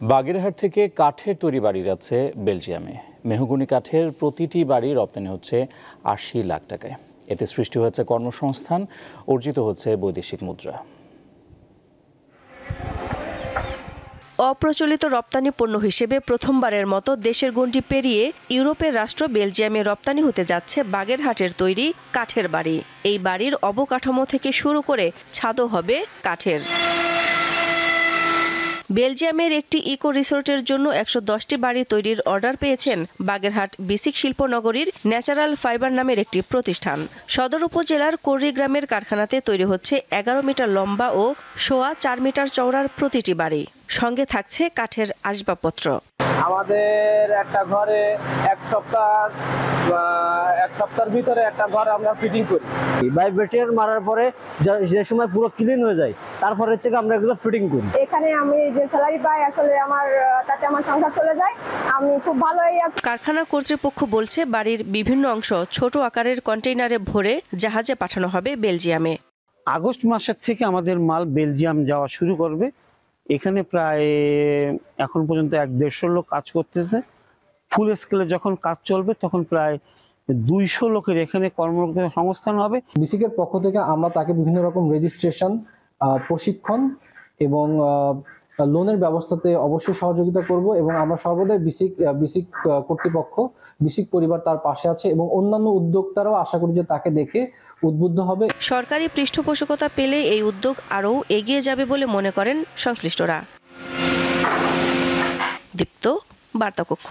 বাগেরহাট থেকে কাঠের তৈরি বাড়ি যাচ্ছে বেলজিয়ামে। মেহগনি কাঠের প্রতিটি বাড়ি রপ্তানি হচ্ছে ৮০ লাখ টাকায়। এতে সৃষ্টি হচ্ছে কর্মসংস্থান, অর্জিত হচ্ছে বৈদেশিক মুদ্রা। অপ্রচলিত রপ্তানি পণ্য হিসেবে প্রথমবারের মতো দেশের গণ্ডি পেরিয়ে ইউরোপের রাষ্ট্র বেলজিয়ামে রপ্তানি হতে যাচ্ছে বাগেরহাটের তৈরি কাঠের বাড়ি। এই বাড়ির অবকাঠামো থেকে শুরু করে ছাদও হবে কাঠের। বেলজিয়ামের একটি ইকো রিসোর্টের জন্য ১১০টি বাড়ি তৈরির অর্ডার পেয়েছেন বাগেরহাট বিসিক শিল্পনগরীর ন্যাচারাল ফাইবার নামের একটি প্রতিষ্ঠান। সদর উপজেলার কোর্রি গ্রামের কারখানাতে তৈরি হচ্ছে ১১ মিটার লম্বা ও সোয়া ৪ মিটার চওড়ার প্রতিটি বাড়ি। সঙ্গে থাকছে কাঠের আসবাবপত্র। আমাদের একটা ঘরে এক সপ্তাহের ভিতরে একটা ঘর আমরা ফিটিং করি। ভাইব্রেটর মারার পরে যে সময় পুরো ক্লিন হয়ে যায়, তারপরে হচ্ছে আমরা এগুলো ফিটিং করি। এখানে আমি যে স্যালারি পাই আসলে তাতে আমার সংসার চলে যায়। আমি খুব ভালোই। কারখানা কর্তৃপক্ষ বলছে বাড়ির বিভিন্ন অংশ ছোট আকারের কন্টেইনারে ভরে জাহাজে পাঠানো হবে বেলজিয়ামে। আগস্ট মাসের থেকে আমাদের মাল বেলজিয়াম যাওয়া শুরু করবে। এখানে প্রায় এখন পর্যন্ত ১-১৫০ লোক কাজ করতেছে। ফুল স্কেলে যখন কাজ চলবে তখন প্রায় ২০০ লোকের এখানে কর্মসংস্থান হবে। বিসিকের পক্ষ থেকে আমরা তাকে বিভিন্ন রকম রেজিস্ট্রেশন, প্রশিক্ষণ এবং লোনের ব্যবস্থাতে অবশ্যই সহযোগিতা করব এবং আমরা সর্বদাই বিসিক কর্তৃপক্ষ, বিসিক পরিবার তার পাশে আছে এবং অন্যান্য উদ্যোক্তারাও আশা করি যে তাকে দেখে উদ্বুদ্ধ হবে। সরকারি পৃষ্ঠপোষকতা পেলে এই উদ্যোগ আরও এগিয়ে যাবে বলে মনে করেন সংশ্লিষ্টরা। দীপ্ত, বার্তা কক্ষ।